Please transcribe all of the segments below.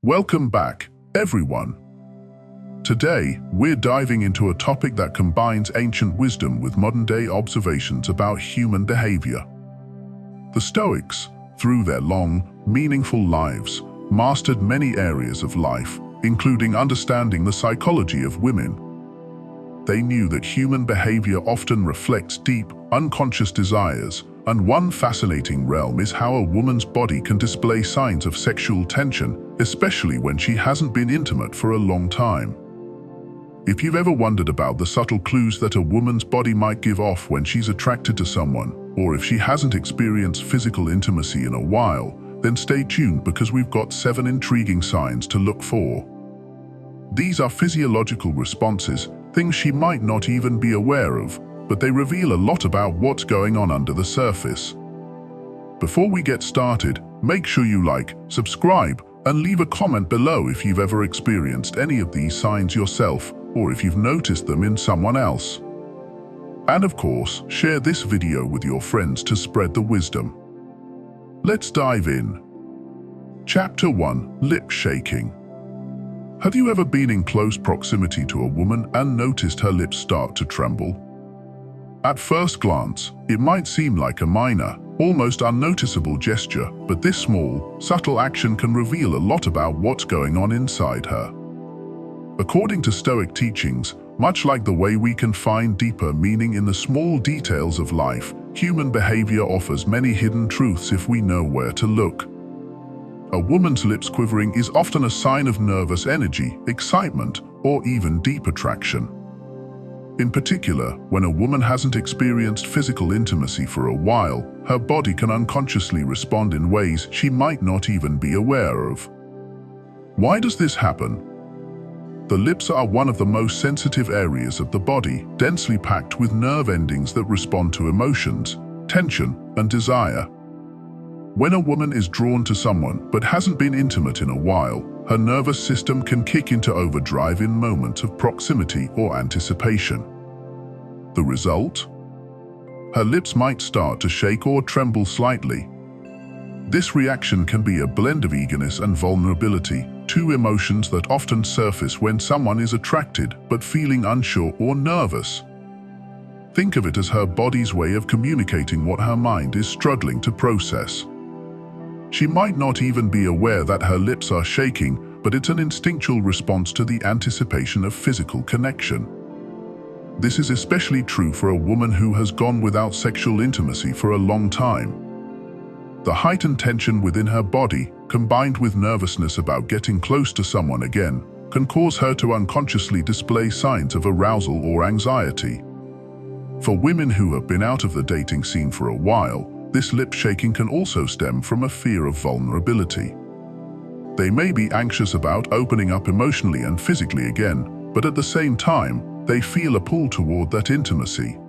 Welcome back, everyone. Today, we're diving into a topic that combines ancient wisdom with modern-day observations about human behavior. The Stoics, through their long, meaningful lives, mastered many areas of life, including understanding the psychology of women. They knew that human behavior often reflects deep, unconscious desires, and one fascinating realm is how a woman's body can display signs of sexual tension, especially when she hasn't been intimate for a long time. If you've ever wondered about the subtle clues that a woman's body might give off when she's attracted to someone, or if she hasn't experienced physical intimacy in a while, then stay tuned because we've got 7 intriguing signs to look for. These are physiological responses, things she might not even be aware of, but they reveal a lot about what's going on under the surface. Before we get started, make sure you like, subscribe, and leave a comment below if you've ever experienced any of these signs yourself, or if you've noticed them in someone else. And of course, share this video with your friends to spread the wisdom. Let's dive in. Chapter 1. Lip shaking. Have you ever been in close proximity to a woman and noticed her lips start to tremble? At first glance, it might seem like a minor, almost unnoticeable gesture, but this small, subtle action can reveal a lot about what's going on inside her. According to Stoic teachings, much like the way we can find deeper meaning in the small details of life, human behavior offers many hidden truths if we know where to look. A woman's lips quivering is often a sign of nervous energy, excitement, or even deep attraction. In particular, when a woman hasn't experienced physical intimacy for a while, her body can unconsciously respond in ways she might not even be aware of. Why does this happen? The lips are one of the most sensitive areas of the body, densely packed with nerve endings that respond to emotions, tension, and desire. When a woman is drawn to someone but hasn't been intimate in a while, her nervous system can kick into overdrive in moments of proximity or anticipation. The result? Her lips might start to shake or tremble slightly. This reaction can be a blend of eagerness and vulnerability, 2 emotions that often surface when someone is attracted but feeling unsure or nervous. Think of it as her body's way of communicating what her mind is struggling to process. She might not even be aware that her lips are shaking, but it's an instinctual response to the anticipation of physical connection. This is especially true for a woman who has gone without sexual intimacy for a long time. The heightened tension within her body, combined with nervousness about getting close to someone again, can cause her to unconsciously display signs of arousal or anxiety. For women who have been out of the dating scene for a while, this lip shaking can also stem from a fear of vulnerability. They may be anxious about opening up emotionally and physically again, but at the same time, they feel a pull toward that intimacy.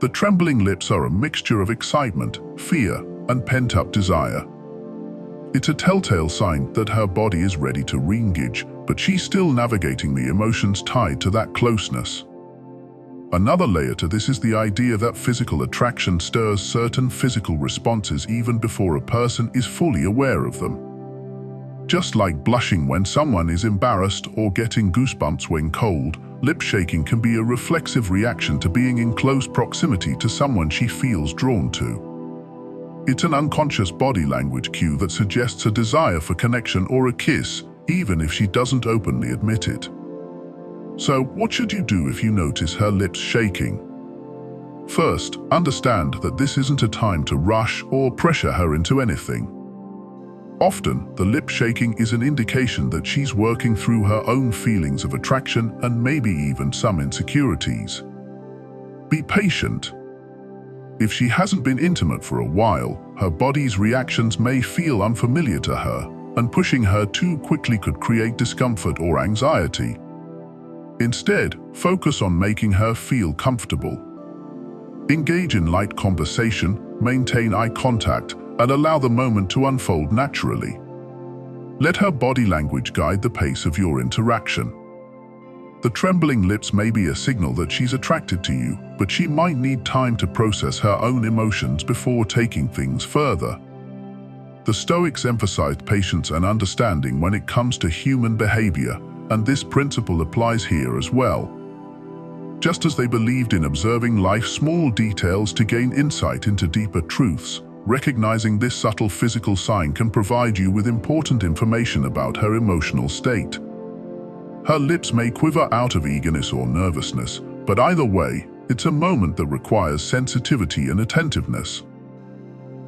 The trembling lips are a mixture of excitement, fear, and pent-up desire. It's a telltale sign that her body is ready to re-engage, but she's still navigating the emotions tied to that closeness. Another layer to this is the idea that physical attraction stirs certain physical responses even before a person is fully aware of them. Just like blushing when someone is embarrassed or getting goosebumps when cold, lip shaking can be a reflexive reaction to being in close proximity to someone she feels drawn to. It's an unconscious body language cue that suggests a desire for connection or a kiss, even if she doesn't openly admit it. So, what should you do if you notice her lips shaking? First, understand that this isn't a time to rush or pressure her into anything. Often, the lip shaking is an indication that she's working through her own feelings of attraction and maybe even some insecurities. Be patient. If she hasn't been intimate for a while, her body's reactions may feel unfamiliar to her, and pushing her too quickly could create discomfort or anxiety. Instead, focus on making her feel comfortable. Engage in light conversation, maintain eye contact, and allow the moment to unfold naturally. Let her body language guide the pace of your interaction. The trembling lips may be a signal that she's attracted to you, but she might need time to process her own emotions before taking things further. The Stoics emphasized patience and understanding when it comes to human behavior, and this principle applies here as well. Just as they believed in observing life's small details to gain insight into deeper truths, recognizing this subtle physical sign can provide you with important information about her emotional state. Her lips may quiver out of eagerness or nervousness, but either way, it's a moment that requires sensitivity and attentiveness.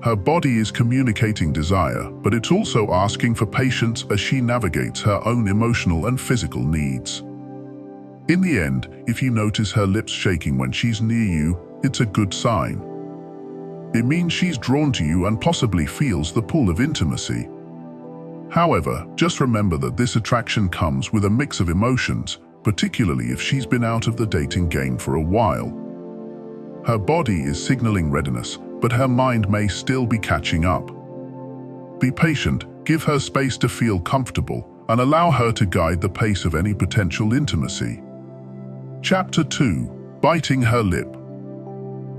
Her body is communicating desire, but it's also asking for patience as she navigates her own emotional and physical needs. In the end, if you notice her lips shaking when she's near you, it's a good sign. It means she's drawn to you and possibly feels the pull of intimacy. However, just remember that this attraction comes with a mix of emotions, particularly if she's been out of the dating game for a while. Her body is signaling readiness, but her mind may still be catching up. Be patient, give her space to feel comfortable, and allow her to guide the pace of any potential intimacy. Chapter 2. Biting her lip.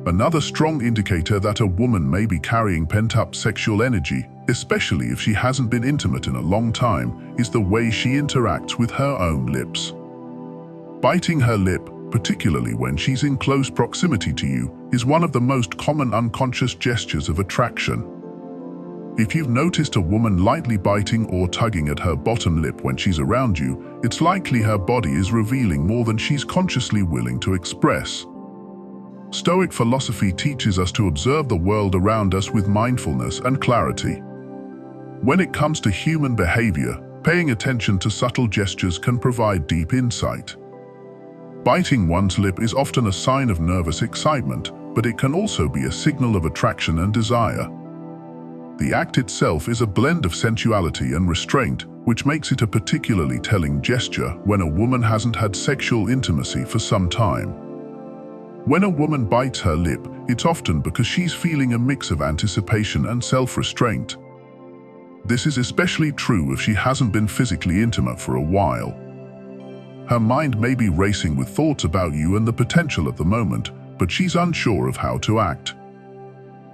Another strong indicator that a woman may be carrying pent-up sexual energy, especially if she hasn't been intimate in a long time, is the way she interacts with her own lips. Biting her lip, particularly when she's in close proximity to you, is one of the most common unconscious gestures of attraction. If you've noticed a woman lightly biting or tugging at her bottom lip when she's around you, it's likely her body is revealing more than she's consciously willing to express. Stoic philosophy teaches us to observe the world around us with mindfulness and clarity. When it comes to human behavior, paying attention to subtle gestures can provide deep insight. Biting one's lip is often a sign of nervous excitement, but it can also be a signal of attraction and desire. The act itself is a blend of sensuality and restraint, which makes it a particularly telling gesture when a woman hasn't had sexual intimacy for some time. When a woman bites her lip, it's often because she's feeling a mix of anticipation and self-restraint. This is especially true if she hasn't been physically intimate for a while. Her mind may be racing with thoughts about you and the potential of the moment, but she's unsure of how to act.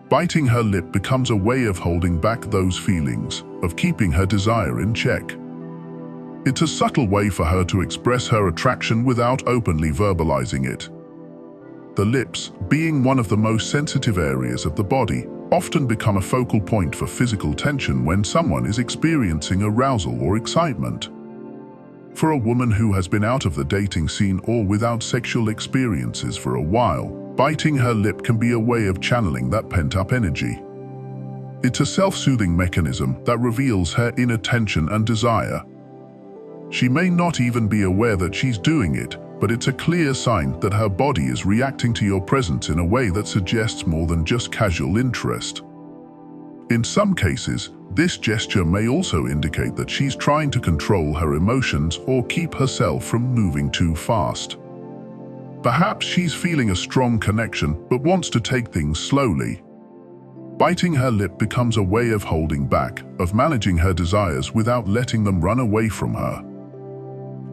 Biting her lip becomes a way of holding back those feelings, of keeping her desire in check. It's a subtle way for her to express her attraction without openly verbalizing it. The lips, being one of the most sensitive areas of the body, often become a focal point for physical tension when someone is experiencing arousal or excitement. For a woman who has been out of the dating scene or without sexual experiences for a while, biting her lip can be a way of channeling that pent-up energy. It's a self-soothing mechanism that reveals her inner tension and desire. She may not even be aware that she's doing it, but it's a clear sign that her body is reacting to your presence in a way that suggests more than just casual interest. In some cases, this gesture may also indicate that she's trying to control her emotions or keep herself from moving too fast. Perhaps she's feeling a strong connection but wants to take things slowly. Biting her lip becomes a way of holding back, of managing her desires without letting them run away from her.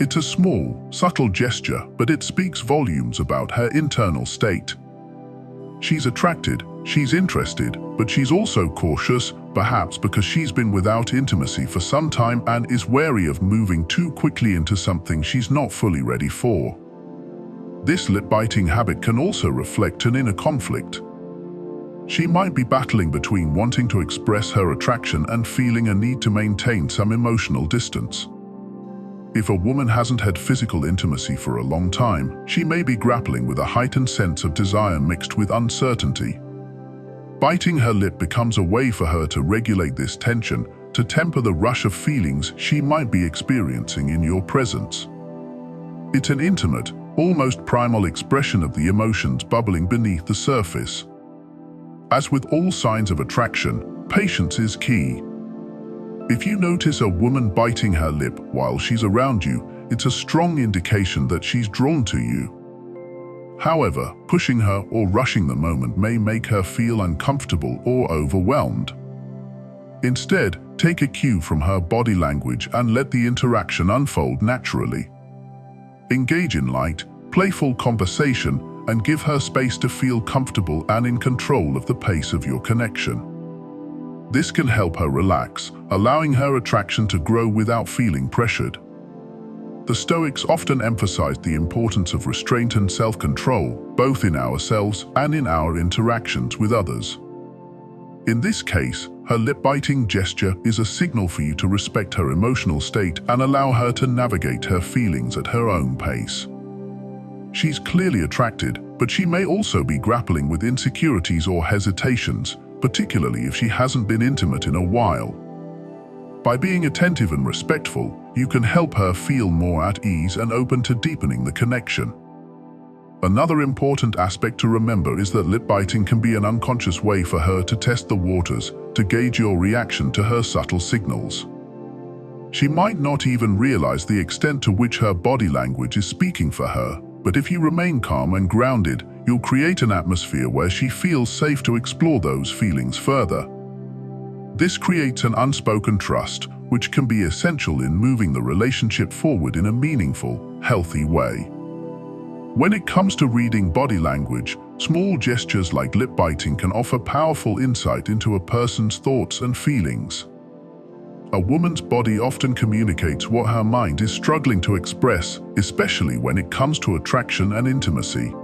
It's a small, subtle gesture, but it speaks volumes about her internal state. She's attracted, she's interested, but she's also cautious, perhaps because she's been without intimacy for some time and is wary of moving too quickly into something she's not fully ready for. This lip-biting habit can also reflect an inner conflict. She might be battling between wanting to express her attraction and feeling a need to maintain some emotional distance. If a woman hasn't had physical intimacy for a long time, she may be grappling with a heightened sense of desire mixed with uncertainty. Biting her lip becomes a way for her to regulate this tension, to temper the rush of feelings she might be experiencing in your presence. It's an intimate, almost primal expression of the emotions bubbling beneath the surface. As with all signs of attraction, patience is key. If you notice a woman biting her lip while she's around you, it's a strong indication that she's drawn to you. However, pushing her or rushing the moment may make her feel uncomfortable or overwhelmed. Instead, take a cue from her body language and let the interaction unfold naturally. Engage in light, playful conversation and give her space to feel comfortable and in control of the pace of your connection. This can help her relax, allowing her attraction to grow without feeling pressured. The Stoics often emphasized the importance of restraint and self-control, both in ourselves and in our interactions with others. In this case, her lip-biting gesture is a signal for you to respect her emotional state and allow her to navigate her feelings at her own pace. She's clearly attracted, but she may also be grappling with insecurities or hesitations, particularly if she hasn't been intimate in a while. By being attentive and respectful, you can help her feel more at ease and open to deepening the connection. Another important aspect to remember is that lip biting can be an unconscious way for her to test the waters, to gauge your reaction to her subtle signals. She might not even realize the extent to which her body language is speaking for her, but if you remain calm and grounded, you'll create an atmosphere where she feels safe to explore those feelings further. This creates an unspoken trust, which can be essential in moving the relationship forward in a meaningful, healthy way. When it comes to reading body language, small gestures like lip biting can offer powerful insight into a person's thoughts and feelings. A woman's body often communicates what her mind is struggling to express, especially when it comes to attraction and intimacy.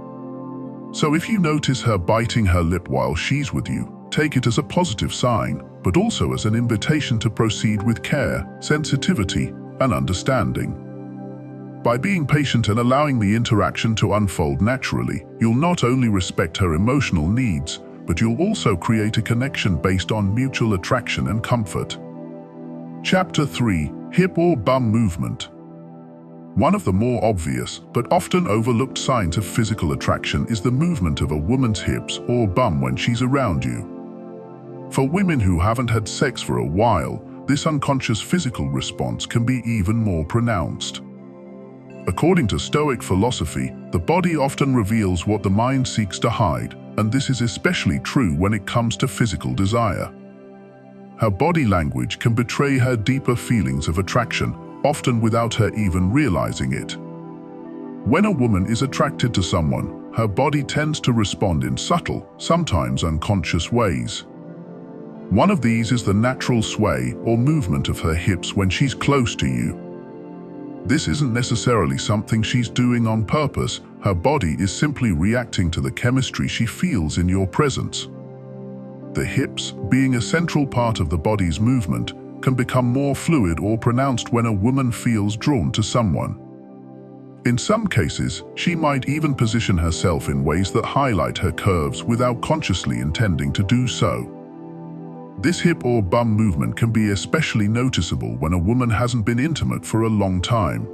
So if you notice her biting her lip while she's with you, take it as a positive sign, but also as an invitation to proceed with care, sensitivity, and understanding. By being patient and allowing the interaction to unfold naturally, you'll not only respect her emotional needs, but you'll also create a connection based on mutual attraction and comfort. Chapter 3: Hip or Bum Movement. One of the more obvious, but often overlooked signs of physical attraction is the movement of a woman's hips or bum when she's around you. For women who haven't had sex for a while, this unconscious physical response can be even more pronounced. According to Stoic philosophy, the body often reveals what the mind seeks to hide, and this is especially true when it comes to physical desire. Her body language can betray her deeper feelings of attraction, often without her even realizing it. When a woman is attracted to someone, her body tends to respond in subtle, sometimes unconscious ways. One of these is the natural sway or movement of her hips when she's close to you. This isn't necessarily something she's doing on purpose, her body is simply reacting to the chemistry she feels in your presence. The hips, being a central part of the body's movement, can become more fluid or pronounced when a woman feels drawn to someone. In some cases, she might even position herself in ways that highlight her curves without consciously intending to do so. This hip or bum movement can be especially noticeable when a woman hasn't been intimate for a long time.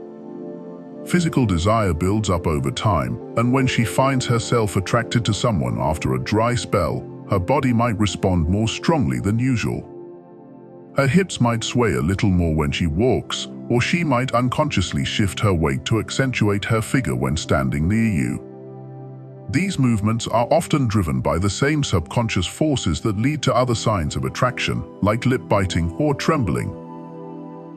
Physical desire builds up over time, and when she finds herself attracted to someone after a dry spell, her body might respond more strongly than usual. Her hips might sway a little more when she walks, or she might unconsciously shift her weight to accentuate her figure when standing near you. These movements are often driven by the same subconscious forces that lead to other signs of attraction, like lip biting or trembling.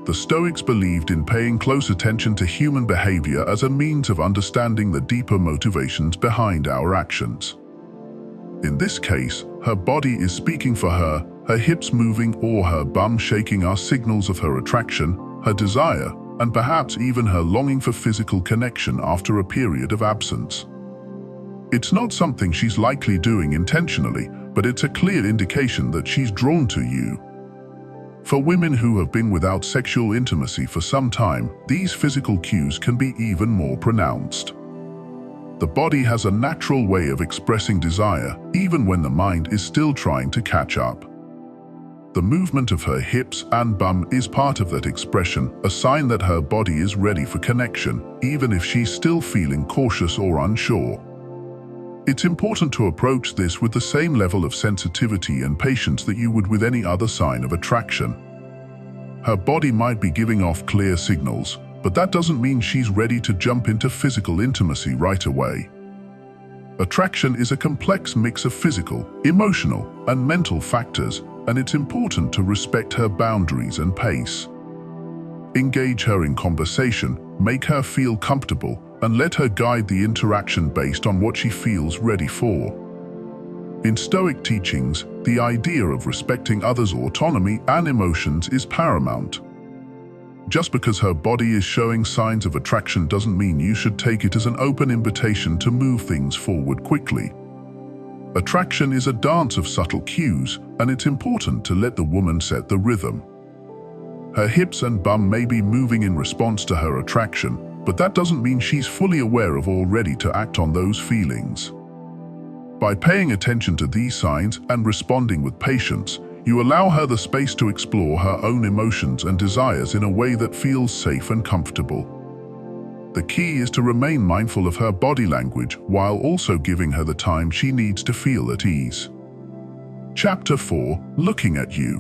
The Stoics believed in paying close attention to human behavior as a means of understanding the deeper motivations behind our actions. In this case, her body is speaking for her, her hips moving or her bum shaking are signals of her attraction, her desire, and perhaps even her longing for physical connection after a period of absence. It's not something she's likely doing intentionally, but it's a clear indication that she's drawn to you. For women who have been without sexual intimacy for some time, these physical cues can be even more pronounced. The body has a natural way of expressing desire, even when the mind is still trying to catch up. The movement of her hips and bum is part of that expression, a sign that her body is ready for connection, even if she's still feeling cautious or unsure. It's important to approach this with the same level of sensitivity and patience that you would with any other sign of attraction. Her body might be giving off clear signals, but that doesn't mean she's ready to jump into physical intimacy right away. Attraction is a complex mix of physical, emotional, and mental factors, and it's important to respect her boundaries and pace. Engage her in conversation, make her feel comfortable, and let her guide the interaction based on what she feels ready for. In Stoic teachings, the idea of respecting others' autonomy and emotions is paramount. Just because her body is showing signs of attraction doesn't mean you should take it as an open invitation to move things forward quickly. Attraction is a dance of subtle cues, and it's important to let the woman set the rhythm. Her hips and bum may be moving in response to her attraction, but that doesn't mean she's fully aware of or ready to act on those feelings. By paying attention to these signs and responding with patience, you allow her the space to explore her own emotions and desires in a way that feels safe and comfortable. The key is to remain mindful of her body language while also giving her the time she needs to feel at ease. Chapter 4. Looking at you.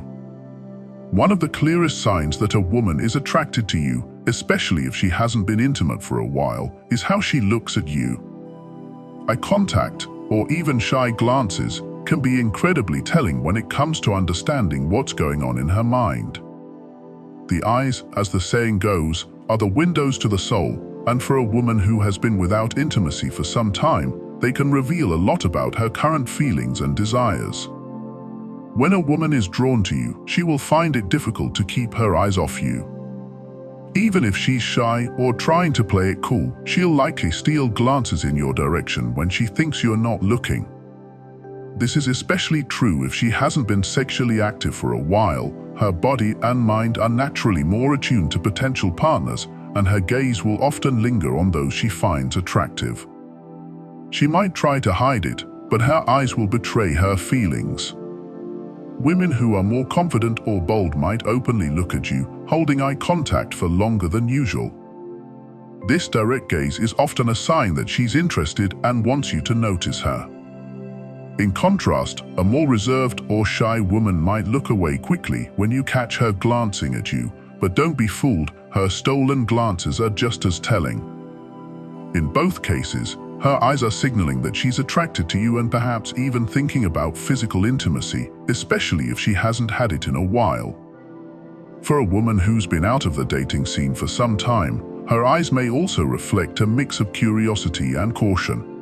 One of the clearest signs that a woman is attracted to you, especially if she hasn't been intimate for a while, is how she looks at you. Eye contact, or even shy glances, can be incredibly telling when it comes to understanding what's going on in her mind. The eyes, as the saying goes, are the windows to the soul, and for a woman who has been without intimacy for some time, they can reveal a lot about her current feelings and desires. When a woman is drawn to you, she will find it difficult to keep her eyes off you. Even if she's shy or trying to play it cool, she'll likely steal glances in your direction when she thinks you're not looking. This is especially true if she hasn't been sexually active for a while. Her body and mind are naturally more attuned to potential partners, and her gaze will often linger on those she finds attractive. She might try to hide it, but her eyes will betray her feelings. Women who are more confident or bold might openly look at you, holding eye contact for longer than usual. This direct gaze is often a sign that she's interested and wants you to notice her. In contrast, a more reserved or shy woman might look away quickly when you catch her glancing at you, but don't be fooled, her stolen glances are just as telling. In both cases, her eyes are signaling that she's attracted to you and perhaps even thinking about physical intimacy, especially if she hasn't had it in a while. For a woman who's been out of the dating scene for some time, her eyes may also reflect a mix of curiosity and caution.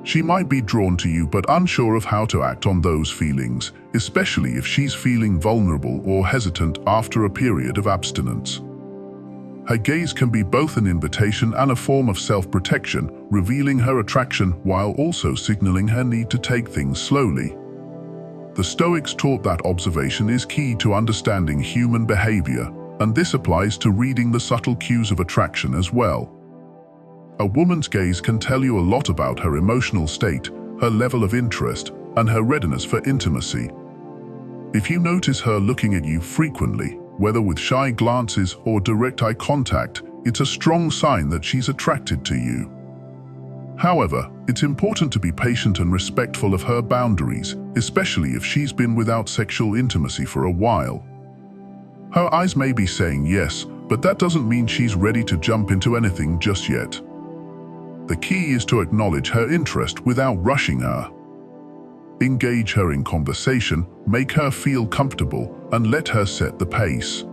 She might be drawn to you but unsure of how to act on those feelings, especially if she's feeling vulnerable or hesitant after a period of abstinence. Her gaze can be both an invitation and a form of self-protection, revealing her attraction while also signaling her need to take things slowly. The Stoics taught that observation is key to understanding human behavior, and this applies to reading the subtle cues of attraction as well. A woman's gaze can tell you a lot about her emotional state, her level of interest, and her readiness for intimacy. If you notice her looking at you frequently, whether with shy glances or direct eye contact, it's a strong sign that she's attracted to you. However, it's important to be patient and respectful of her boundaries, especially if she's been without sexual intimacy for a while. Her eyes may be saying yes, but that doesn't mean she's ready to jump into anything just yet. The key is to acknowledge her interest without rushing her. Engage her in conversation, make her feel comfortable, and let her set the pace.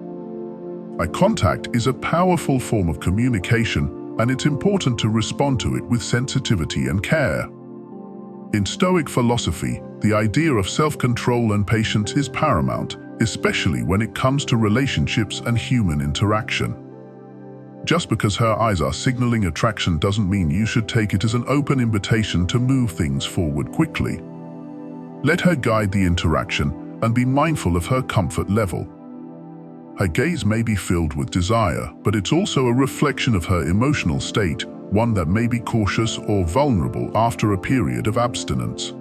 Eye contact is a powerful form of communication, and it's important to respond to it with sensitivity and care. In Stoic philosophy, the idea of self-control and patience is paramount, especially when it comes to relationships and human interaction. Just because her eyes are signaling attraction doesn't mean you should take it as an open invitation to move things forward quickly. Let her guide the interaction and be mindful of her comfort level. Her gaze may be filled with desire, but it's also a reflection of her emotional state, one that may be cautious or vulnerable after a period of abstinence.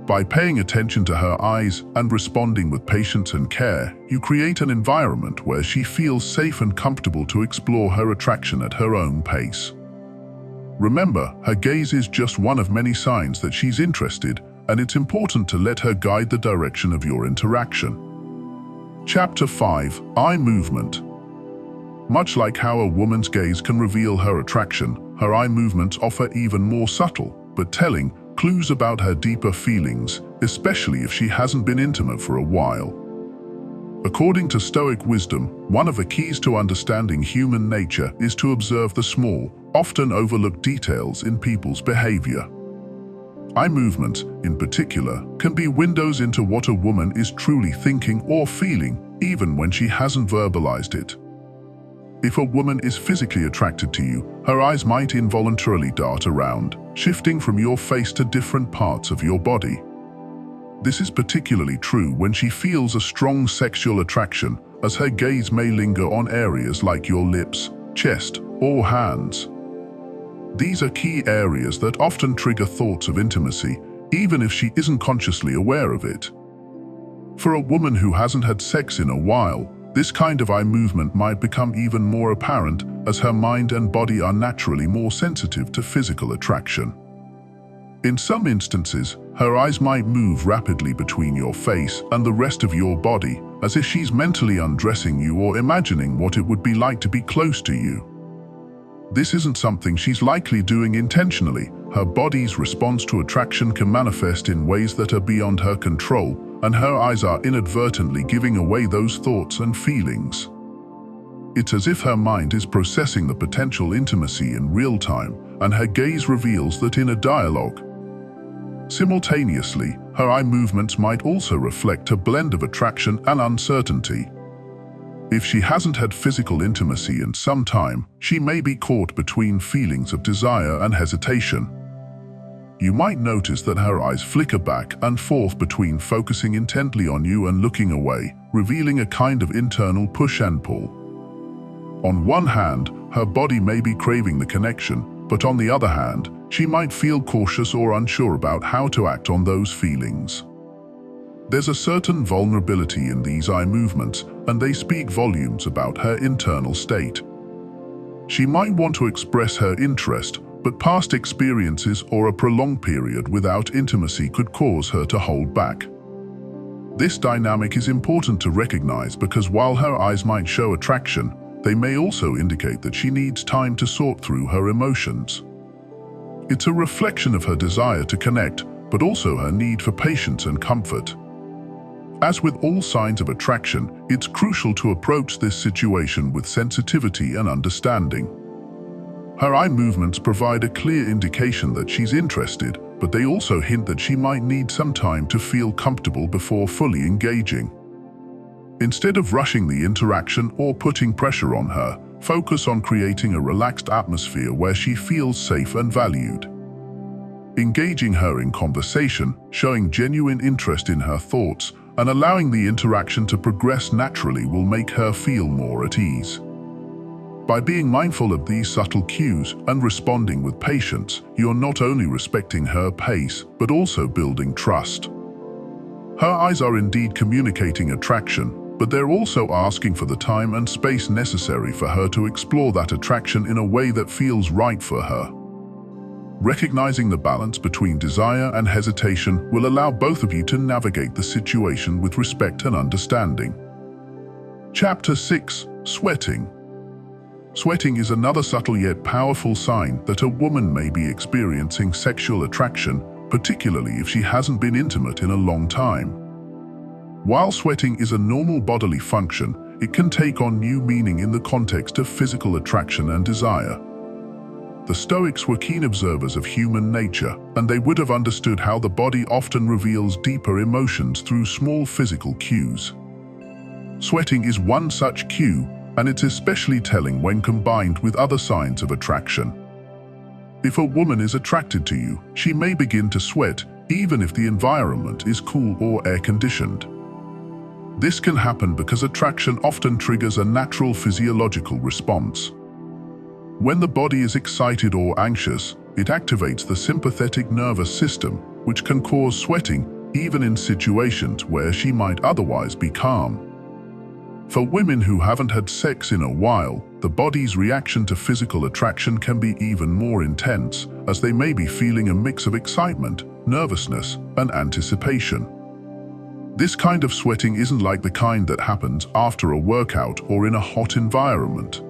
By paying attention to her eyes and responding with patience and care, you create an environment where she feels safe and comfortable to explore her attraction at her own pace. Remember, her gaze is just one of many signs that she's interested, and it's important to let her guide the direction of your interaction. Chapter 5. Eye movement. Much like how a woman's gaze can reveal her attraction, her eye movements offer even more subtle, but telling, clues about her deeper feelings, especially if she hasn't been intimate for a while. According to Stoic wisdom, one of the keys to understanding human nature is to observe the small, often overlooked details in people's behavior. Eye movements, in particular, can be windows into what a woman is truly thinking or feeling, even when she hasn't verbalized it. If a woman is physically attracted to you, her eyes might involuntarily dart around, shifting from your face to different parts of your body. This is particularly true when she feels a strong sexual attraction, as her gaze may linger on areas like your lips, chest, or hands. These are key areas that often trigger thoughts of intimacy, even if she isn't consciously aware of it. For a woman who hasn't had sex in a while, this kind of eye movement might become even more apparent as her mind and body are naturally more sensitive to physical attraction. In some instances, her eyes might move rapidly between your face and the rest of your body, as if she's mentally undressing you or imagining what it would be like to be close to you. This isn't something she's likely doing intentionally. Her body's response to attraction can manifest in ways that are beyond her control, and her eyes are inadvertently giving away those thoughts and feelings. It's as if her mind is processing the potential intimacy in real time, and her gaze reveals that in a dialogue. Simultaneously, her eye movements might also reflect a blend of attraction and uncertainty. If she hasn't had physical intimacy in some time, she may be caught between feelings of desire and hesitation. You might notice that her eyes flicker back and forth between focusing intently on you and looking away, revealing a kind of internal push and pull. On one hand, her body may be craving the connection, but on the other hand, she might feel cautious or unsure about how to act on those feelings. There's a certain vulnerability in these eye movements, and they speak volumes about her internal state. She might want to express her interest, but past experiences or a prolonged period without intimacy could cause her to hold back. This dynamic is important to recognize because while her eyes might show attraction, they may also indicate that she needs time to sort through her emotions. It's a reflection of her desire to connect, but also her need for patience and comfort. As with all signs of attraction, it's crucial to approach this situation with sensitivity and understanding. Her eye movements provide a clear indication that she's interested, but they also hint that she might need some time to feel comfortable before fully engaging. Instead of rushing the interaction or putting pressure on her, focus on creating a relaxed atmosphere where she feels safe and valued. Engaging her in conversation, showing genuine interest in her thoughts, and allowing the interaction to progress naturally will make her feel more at ease. By being mindful of these subtle cues and responding with patience, you're not only respecting her pace, but also building trust. Her eyes are indeed communicating attraction, but they're also asking for the time and space necessary for her to explore that attraction in a way that feels right for her. Recognizing the balance between desire and hesitation will allow both of you to navigate the situation with respect and understanding. Chapter 6. Sweating. Sweating is another subtle yet powerful sign that a woman may be experiencing sexual attraction, particularly if she hasn't been intimate in a long time. While sweating is a normal bodily function, it can take on new meaning in the context of physical attraction and desire. The Stoics were keen observers of human nature, and they would have understood how the body often reveals deeper emotions through small physical cues. Sweating is one such cue, and it's especially telling when combined with other signs of attraction. If a woman is attracted to you, she may begin to sweat, even if the environment is cool or air-conditioned. This can happen because attraction often triggers a natural physiological response. When the body is excited or anxious, it activates the sympathetic nervous system, which can cause sweating even in situations where she might otherwise be calm. For women who haven't had sex in a while, the body's reaction to physical attraction can be even more intense, as they may be feeling a mix of excitement, nervousness, and anticipation. This kind of sweating isn't like the kind that happens after a workout or in a hot environment.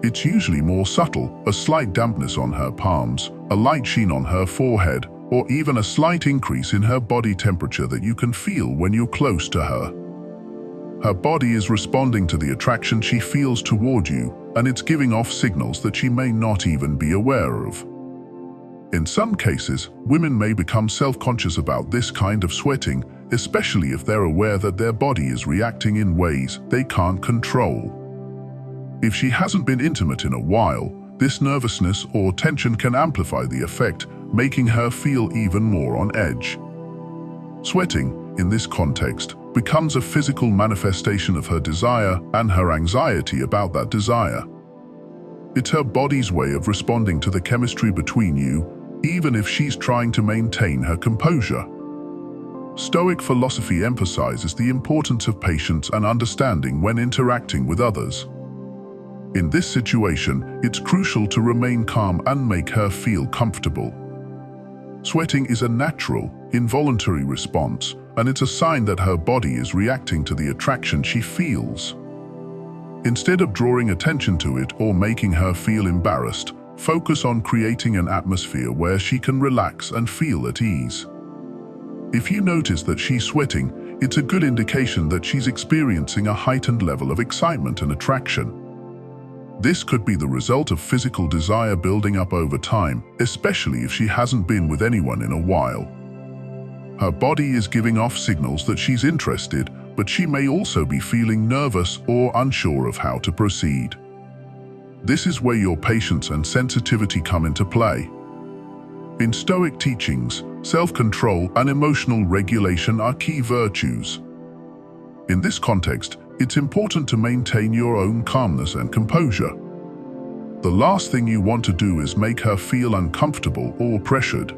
It's usually more subtle, a slight dampness on her palms, a light sheen on her forehead, or even a slight increase in her body temperature that you can feel when you're close to her. Her body is responding to the attraction she feels toward you, and it's giving off signals that she may not even be aware of. In some cases, women may become self-conscious about this kind of sweating, especially if they're aware that their body is reacting in ways they can't control. If she hasn't been intimate in a while, this nervousness or tension can amplify the effect, making her feel even more on edge. Sweating, in this context, becomes a physical manifestation of her desire and her anxiety about that desire. It's her body's way of responding to the chemistry between you, even if she's trying to maintain her composure. Stoic philosophy emphasizes the importance of patience and understanding when interacting with others. In this situation, it's crucial to remain calm and make her feel comfortable. Sweating is a natural, involuntary response, and it's a sign that her body is reacting to the attraction she feels. Instead of drawing attention to it or making her feel embarrassed, focus on creating an atmosphere where she can relax and feel at ease. If you notice that she's sweating, it's a good indication that she's experiencing a heightened level of excitement and attraction. This could be the result of physical desire building up over time, especially if she hasn't been with anyone in a while. Her body is giving off signals that she's interested, but she may also be feeling nervous or unsure of how to proceed. This is where your patience and sensitivity come into play. In Stoic teachings, self-control and emotional regulation are key virtues. In this context, it's important to maintain your own calmness and composure. The last thing you want to do is make her feel uncomfortable or pressured.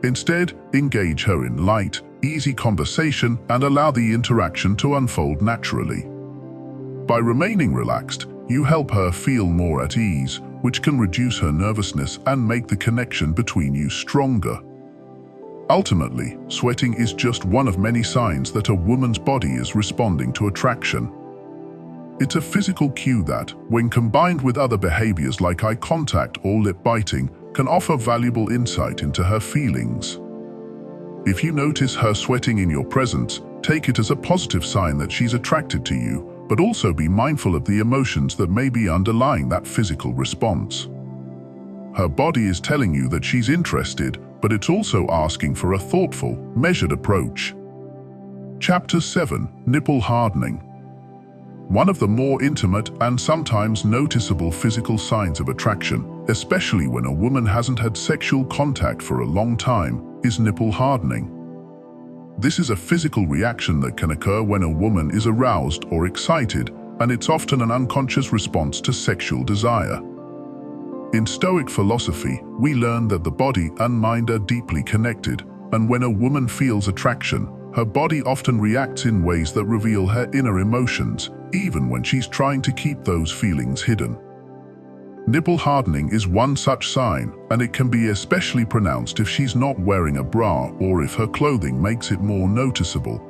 Instead, engage her in light, easy conversation and allow the interaction to unfold naturally. By remaining relaxed, you help her feel more at ease, which can reduce her nervousness and make the connection between you stronger. Ultimately, sweating is just one of many signs that a woman's body is responding to attraction. It's a physical cue that, when combined with other behaviors like eye contact or lip biting, can offer valuable insight into her feelings. If you notice her sweating in your presence, take it as a positive sign that she's attracted to you, but also be mindful of the emotions that may be underlying that physical response. Her body is telling you that she's interested, but it's also asking for a thoughtful, measured approach. Chapter 7: Nipple Hardening. One of the more intimate and sometimes noticeable physical signs of attraction, especially when a woman hasn't had sexual contact for a long time, is nipple hardening. This is a physical reaction that can occur when a woman is aroused or excited, and it's often an unconscious response to sexual desire. In Stoic philosophy, we learn that the body and mind are deeply connected, and when a woman feels attraction, her body often reacts in ways that reveal her inner emotions, even when she's trying to keep those feelings hidden. Nipple hardening is one such sign, and it can be especially pronounced if she's not wearing a bra or if her clothing makes it more noticeable.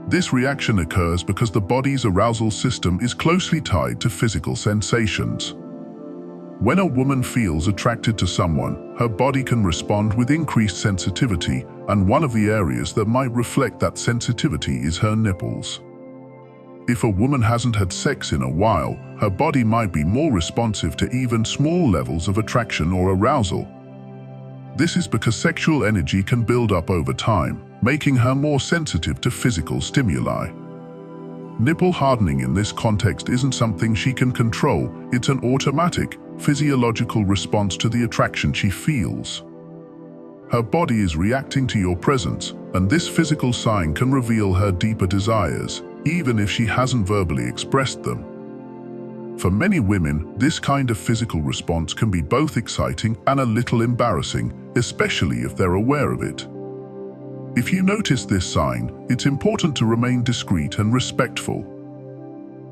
This reaction occurs because the body's arousal system is closely tied to physical sensations. When a woman feels attracted to someone, her body can respond with increased sensitivity, and one of the areas that might reflect that sensitivity is her nipples. If a woman hasn't had sex in a while, her body might be more responsive to even small levels of attraction or arousal. This is because sexual energy can build up over time, making her more sensitive to physical stimuli. Nipple hardening in this context isn't something she can control, it's an automatic, physiological response to the attraction she feels. Her body is reacting to your presence, and this physical sign can reveal her deeper desires, even if she hasn't verbally expressed them. For many women, this kind of physical response can be both exciting and a little embarrassing, especially if they're aware of it. If you notice this sign, it's important to remain discreet and respectful.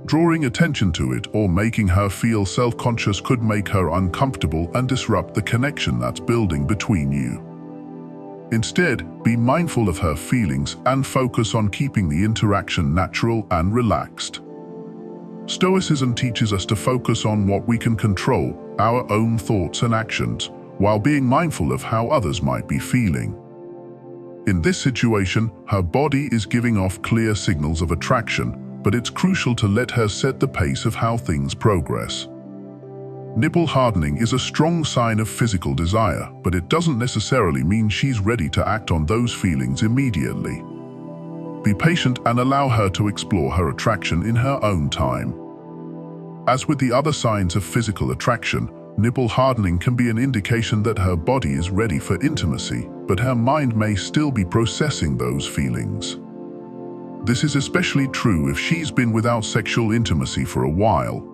Drawing attention to it or making her feel self-conscious could make her uncomfortable and disrupt the connection that's building between you. Instead, be mindful of her feelings and focus on keeping the interaction natural and relaxed. Stoicism teaches us to focus on what we can control, our own thoughts and actions, while being mindful of how others might be feeling. In this situation, her body is giving off clear signals of attraction, but it's crucial to let her set the pace of how things progress. Nipple hardening is a strong sign of physical desire, but it doesn't necessarily mean she's ready to act on those feelings immediately. Be patient and allow her to explore her attraction in her own time. As with the other signs of physical attraction, nipple hardening can be an indication that her body is ready for intimacy, but her mind may still be processing those feelings. This is especially true if she's been without sexual intimacy for a while.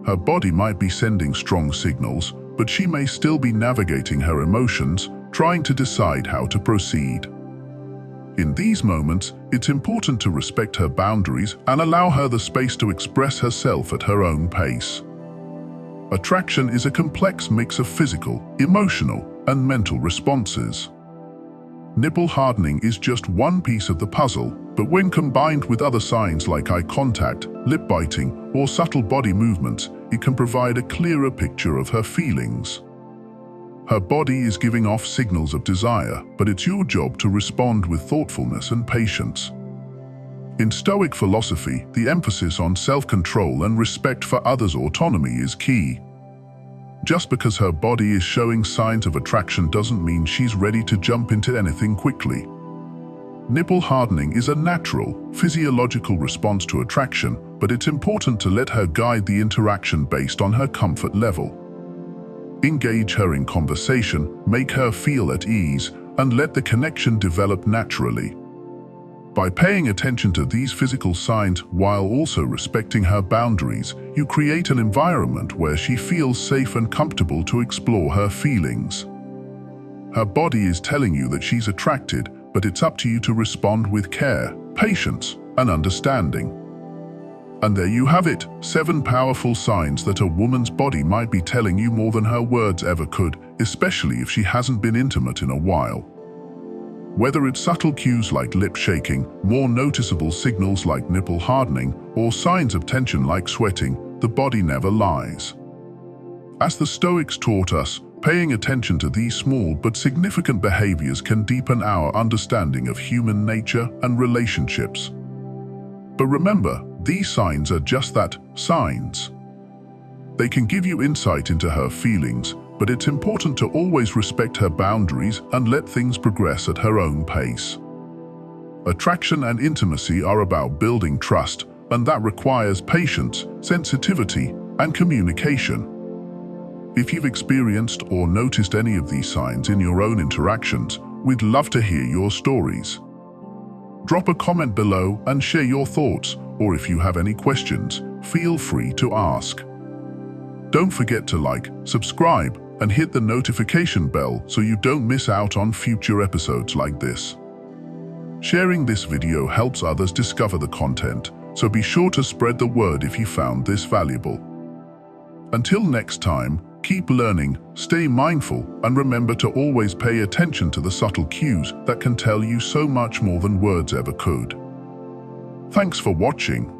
Her body might be sending strong signals, but she may still be navigating her emotions, trying to decide how to proceed. In these moments, it's important to respect her boundaries and allow her the space to express herself at her own pace. Attraction is a complex mix of physical, emotional, and mental responses. Nipple hardening is just one piece of the puzzle, but when combined with other signs like eye contact, lip biting, or subtle body movements, it can provide a clearer picture of her feelings. Her body is giving off signals of desire, but it's your job to respond with thoughtfulness and patience. In Stoic philosophy, the emphasis on self-control and respect for others' autonomy is key. Just because her body is showing signs of attraction doesn't mean she's ready to jump into anything quickly. Nipple hardening is a natural, physiological response to attraction, but it's important to let her guide the interaction based on her comfort level. Engage her in conversation, make her feel at ease, and let the connection develop naturally. By paying attention to these physical signs while also respecting her boundaries, you create an environment where she feels safe and comfortable to explore her feelings. Her body is telling you that she's attracted, but it's up to you to respond with care, patience, and understanding. And there you have it, 7 powerful signs that a woman's body might be telling you more than her words ever could, especially if she hasn't been intimate in a while. Whether it's subtle cues like lip shaking, more noticeable signals like nipple hardening, or signs of tension like sweating, the body never lies. As the Stoics taught us, paying attention to these small but significant behaviors can deepen our understanding of human nature and relationships. But remember, these signs are just that, signs. They can give you insight into her feelings, but it's important to always respect her boundaries and let things progress at her own pace. Attraction and intimacy are about building trust, and that requires patience, sensitivity, and communication. If you've experienced or noticed any of these signs in your own interactions, we'd love to hear your stories. Drop a comment below and share your thoughts, or if you have any questions, feel free to ask. Don't forget to like, subscribe, and hit the notification bell so you don't miss out on future episodes like this. Sharing this video helps others discover the content, so be sure to spread the word if you found this valuable. Until next time, keep learning, stay mindful, and remember to always pay attention to the subtle cues that can tell you so much more than words ever could. Thanks for watching.